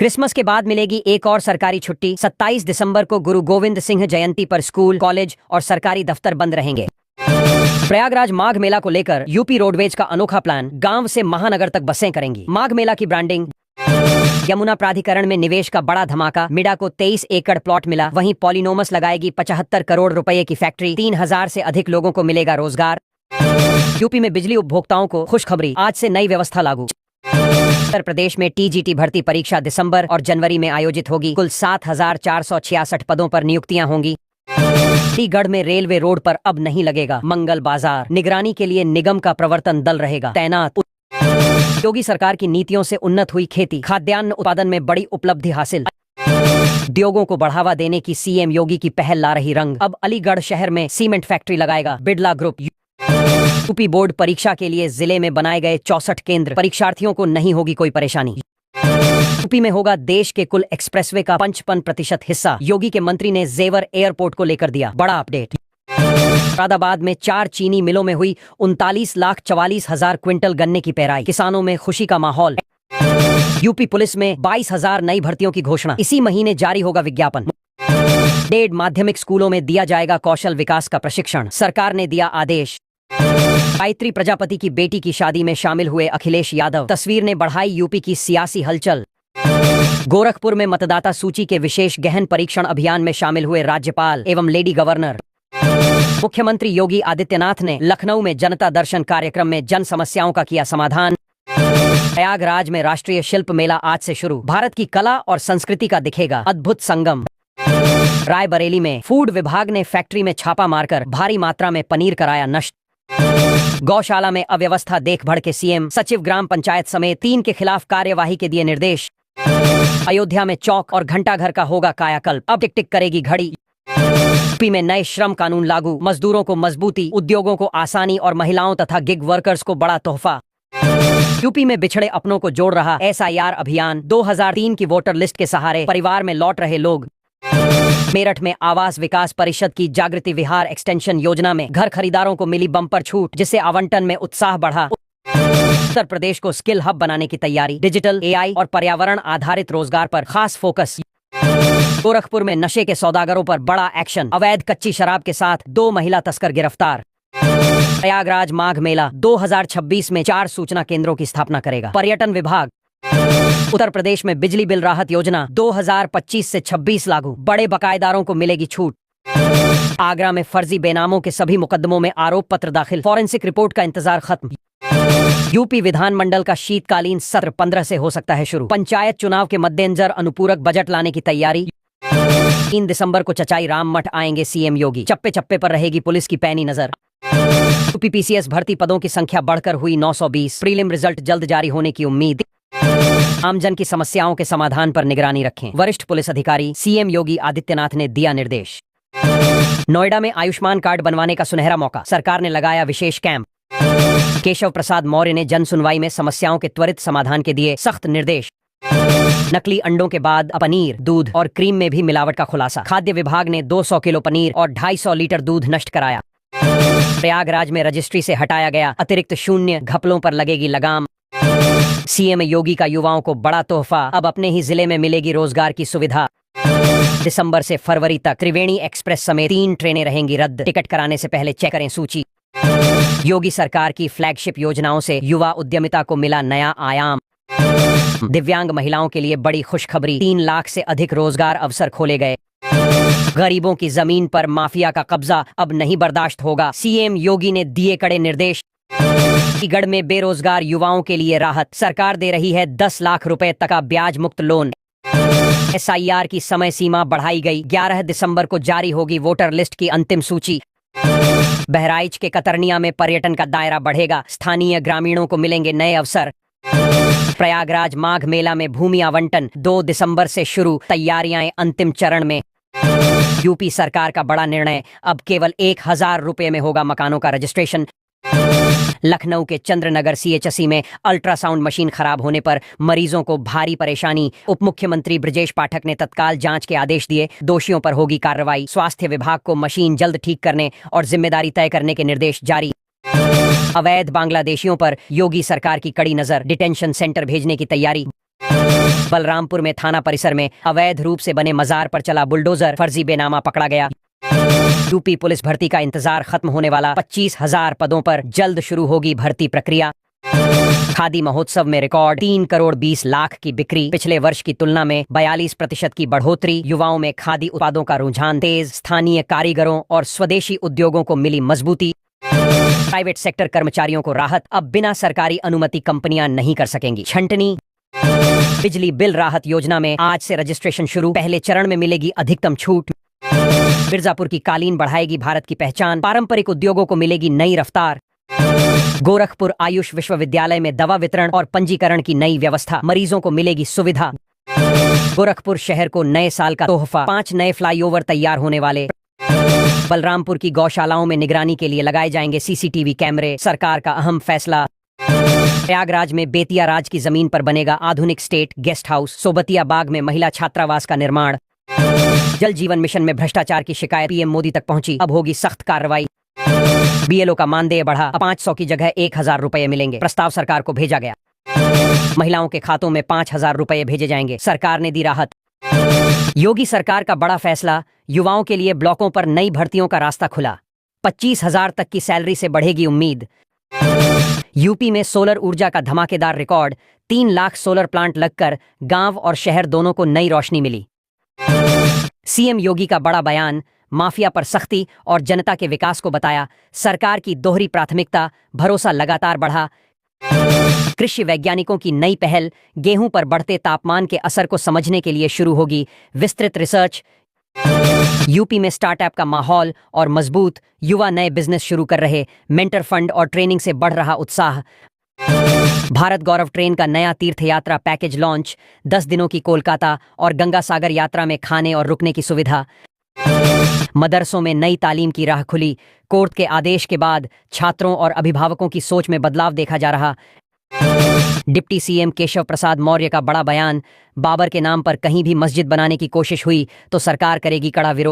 Christmas के बाद मिलेगी एक और सरकारी छुट्टी। 27 दिसंबर को गुरु गोविंद सिंह जयंती पर स्कूल, कॉलेज और सरकारी दफ्तर बंद रहेंगे। प्रयागराज माघ मेला को लेकर यूपी रोडवेज का अनोखा प्लान, गांव से महानगर तक बसें करेंगी। माघ मेला की ब्रांडिंग। यमुना प्राधिकरण में निवेश का बड़ा धमाका, मिडा को 23 एकड़ प्लॉट मिला। वहीं पॉलिनोमस लगाएगी 75 करोड़ रुपए की फैक्ट्री। 3000 से अधिक लोगों को मिलेगा रोजगार। यूपी में बिजली उपभोक्ताओं को खुशखबरी, आज से नई व्यवस्था लागू। उत्तर प्रदेश में टीजीटी भर्ती परीक्षा दिसंबर और जनवरी में आयोजित होगी। कुल 7466 पदों पर नियुक्तियां होंगी। चंडीगढ़ में रेलवे रोड पर अब नहीं लगेगा मंगल बाजार। निगरानी के लिए निगम का प्रवर्तन दल रहेगा तैनात। योगी सरकार की नीतियों से उन्नत हुई खेती, खाद्यान्न उत्पादन में बड़ी उपलब्धि हासिल। उद्योगों को बढ़ावा देने की सीएम योगी की पहल ला रही रंग। अब अलीगढ़ शहर में सीमेंट फैक्ट्री लगाएगा बिड़ला ग्रुप। यूपी बोर्ड परीक्षा के लिए जिले में बनाए गए 64 केंद्र, परीक्षार्थियों को नहीं होगी कोई परेशानी। यूपी में होगा देश के कुल एक्सप्रेसवे का 55% हिस्सा। योगी के मंत्री ने जेवर एयरपोर्ट को लेकर दिया बड़ा अपडेट। मुरादाबाद में 4 चीनी मिलों में हुई 39,44,000 क्विंटल गन्ने की पेराई। किसानों में खुशी का माहौल। यूपी पुलिस में 22,000 नई भर्तियों की घोषणा। इसी महीने जारी होगा विज्ञापन। 1.5 माध्यमिक स्कूलों में दिया जाएगा कौशल विकास का प्रशिक्षण, सरकार ने दिया आदेश। गायत्री प्रजापति की बेटी की शादी में शामिल हुए अखिलेश यादव। तस्वीर ने बढ़ाई यूपी की सियासी हलचल। गोरखपुर में मतदाता सूची के विशेष गहन परीक्षण अभियान में शामिल हुए राज्यपाल एवं लेडी गवर्नर। मुख्यमंत्री योगी आदित्यनाथ ने लखनऊ में जनता दर्शन कार्यक्रम में जन समस्याओं का किया समाधान। प्रयागराज में राष्ट्रीय शिल्प मेला आज से शुरू। भारत की कला और संस्कृति का दिखेगा अद्भुत संगम। रायबरेली में फूड विभाग ने फैक्ट्री में छापा मारकर भारी मात्रा में पनीर कराया नष्ट। गौशाला में अव्यवस्था देख भड़के सीएम, सचिव ग्राम पंचायत समेत 3 के खिलाफ कार्यवाही के दिए निर्देश। अयोध्या में चौक और घंटाघर का होगा कायाकल्प, अब टिक टिक करेगी घड़ी। यूपी में नए श्रम कानून लागू, मजदूरों को मजबूती, उद्योगों को आसानी और महिलाओं तथा गिग वर्कर्स को बड़ा तोहफा। यूपी में बिछड़े अपनों को जोड़ रहा एसआईआर अभियान। 2003 की वोटर लिस्ट के सहारे परिवार में लौट रहे लोग। मेरठ में आवास विकास परिषद की जागृति विहार एक्सटेंशन योजना में घर खरीदारों को मिली बम्पर छूट, जिससे आवंटन में उत्साह बढ़ा। उत्तर प्रदेश को स्किल हब बनाने की तैयारी, डिजिटल, एआई और पर्यावरण आधारित रोजगार पर खास फोकस। गोरखपुर में नशे के सौदागरों पर बड़ा एक्शन, अवैध कच्ची शराब के साथ 2 महिला तस्कर गिरफ्तार। प्रयागराज माघ मेला 2026 में 4 सूचना केंद्रों की स्थापना करेगा पर्यटन विभाग। उत्तर प्रदेश में बिजली बिल राहत योजना 2025 से 26 लागू, बड़े बकायेदारों को मिलेगी छूट। आगरा में फर्जी बेनामों के सभी मुकदमों में आरोप पत्र दाखिल, फॉरेंसिक रिपोर्ट का इंतजार खत्म। यूपी विधानमंडल का शीतकालीन सत्र 15 से हो सकता है शुरू। पंचायत चुनाव के मद्देनजर अनुपूरक बजट लाने की तैयारी। 3 दिसंबर को चचाई राम मठ आएंगे सीएम योगी। चप्पे चप्पे पर रहेगी पुलिस की पैनी नजर। यूपी पीसीएस भर्ती पदों की संख्या बढ़कर हुई 920। प्रीलिम रिजल्ट जल्द जारी होने की उम्मीद। आमजन की समस्याओं के समाधान पर निगरानी रखें, वरिष्ठ पुलिस अधिकारी सीएम योगी आदित्यनाथ ने दिया निर्देश। नोएडा में आयुष्मान कार्ड बनवाने का सुनहरा मौका, सरकार ने लगाया विशेष कैंप। केशव प्रसाद मौर्य ने जन सुनवाई में समस्याओं के त्वरित समाधान के दिए सख्त निर्देश। नकली अंडों के बाद पनीर, दूध और क्रीम में भी मिलावट का खुलासा। खाद्य विभाग ने 200 किलो पनीर और 250 लीटर दूध नष्ट कराया। प्रयागराज में रजिस्ट्री से हटाया गया अतिरिक्त शून्य घपलों पर लगेगी लगाम। सीएम योगी का युवाओं को बड़ा तोहफा, अब अपने ही जिले में मिलेगी रोजगार की सुविधा। दिसंबर से फरवरी तक त्रिवेणी एक्सप्रेस समेत 3 ट्रेनें रहेंगी रद्द। टिकट कराने से पहले चेक करें सूची। योगी सरकार की फ्लैगशिप योजनाओं से युवा उद्यमिता को मिला नया आयाम। दिव्यांग महिलाओं के लिए बड़ी खुशखबरी, 3 लाख से अधिक रोजगार अवसर खोले गए। गरीबों की जमीन पर माफिया का कब्जा अब नहीं बर्दाश्त होगा, सीएम योगी ने दिए कड़े निर्देश। चंडीगढ़ में बेरोजगार युवाओं के लिए राहत, सरकार दे रही है 10 लाख रुपए तक का ब्याज मुक्त लोन। एसआईआर की समय सीमा बढ़ाई गई, 11 दिसंबर को जारी होगी वोटर लिस्ट की अंतिम सूची। बहराइच के कतरनिया में पर्यटन का दायरा बढ़ेगा, स्थानीय ग्रामीणों को मिलेंगे नए अवसर। प्रयागराज माघ मेला में भूमि आवंटन 2 दिसंबर से शुरू, तैयारियां अंतिम चरण में। यूपी सरकार का बड़ा निर्णय, अब केवल 1000 रुपए में होगा मकानों का रजिस्ट्रेशन। लखनऊ के चंद्रनगर सीएचसी में अल्ट्रासाउंड मशीन खराब होने पर मरीजों को भारी परेशानी। उप मुख्यमंत्री ब्रजेश पाठक ने तत्काल जांच के आदेश दिए, दोषियों पर होगी कार्रवाई। स्वास्थ्य विभाग को मशीन जल्द ठीक करने और जिम्मेदारी तय करने के निर्देश जारी। अवैध बांग्लादेशियों पर योगी सरकार की कड़ी नजर, डिटेंशन सेंटर भेजने की तैयारी। बलरामपुर में थाना परिसर में अवैध रूप से बने मजार पर चला बुलडोजर, फर्जी बेनामा पकड़ा गया। यूपी पुलिस भर्ती का इंतजार खत्म होने वाला, 25,000 पदों पर जल्द शुरू होगी भर्ती प्रक्रिया। खादी महोत्सव में रिकॉर्ड 3 करोड़ 20 लाख की बिक्री, पिछले वर्ष की तुलना में 42% की बढ़ोतरी। युवाओं में खादी उत्पादों का रुझान तेज, स्थानीय कारीगरों और स्वदेशी उद्योगों को मिली मजबूती। प्राइवेट सेक्टर कर्मचारियों को राहत, अब बिना सरकारी अनुमति कंपनियां नहीं कर सकेंगी छंटनी। बिजली बिल राहत योजना में आज से रजिस्ट्रेशन शुरू, पहले चरण में मिलेगी अधिकतम छूट। मिर्जापुर की कालीन बढ़ाएगी भारत की पहचान, पारंपरिक उद्योगों को मिलेगी नई रफ्तार। गोरखपुर आयुष विश्वविद्यालय में दवा वितरण और पंजीकरण की नई व्यवस्था, मरीजों को मिलेगी सुविधा। गोरखपुर शहर को नए साल का तोहफा, 5 नए फ्लाईओवर तैयार होने वाले। बलरामपुर की गौशालाओं में निगरानी के लिए लगाए जाएंगे सीसीटीवी कैमरे, सरकार का अहम फैसला। प्रयागराज में बेतिया राज की जमीन पर बनेगा आधुनिक स्टेट गेस्ट हाउस, सोबतिया बाग में महिला छात्रावास का निर्माण। जल जीवन मिशन में भ्रष्टाचार की शिकायत पीएम मोदी तक पहुंची, अब होगी सख्त कार्रवाई। बीएलओ का मानदेय बढ़ा, 500 की जगह 1,000 रुपए मिलेंगे, प्रस्ताव सरकार को भेजा गया। महिलाओं के खातों में 5,000 रुपए भेजे जाएंगे, सरकार ने दी राहत। योगी सरकार का बड़ा फैसला, युवाओं के लिए ब्लॉकों पर नई भर्तियों का रास्ता खुला, 25,000 तक की सैलरी से बढ़ेगी उम्मीद। यूपी में सोलर ऊर्जा का धमाकेदार रिकॉर्ड, 3 लाख सोलर प्लांट लगकर गांव और शहर दोनों को नई रोशनी मिली। सीएम योगी का बड़ा बयान, माफिया पर सख्ती और जनता के विकास को बताया सरकार की दोहरी प्राथमिकता, भरोसा लगातार बढ़ा। कृषि वैज्ञानिकों की नई पहल, गेहूं पर बढ़ते तापमान के असर को समझने के लिए शुरू होगी विस्तृत रिसर्च। यूपी में स्टार्टअप का माहौल और मजबूत, युवा नए बिजनेस शुरू कर रहे, मेंटर फंड और ट्रेनिंग से बढ़ रहा उत्साह। भारत गौरव ट्रेन का नया तीर्थ यात्रा पैकेज लॉन्च, 10 दिनों की कोलकाता और गंगा सागर यात्रा में खाने और रुकने की सुविधा। मदरसों में नई तालीम की राह खुली, कोर्ट के आदेश के बाद छात्रों और अभिभावकों की सोच में बदलाव देखा जा रहा। डिप्टी सीएम केशव प्रसाद मौर्य का बड़ा बयान, बाबर के नाम पर कहीं भी मस्जिद बनाने की कोशिश हुई तो सरकार करेगी कड़ा विरोध।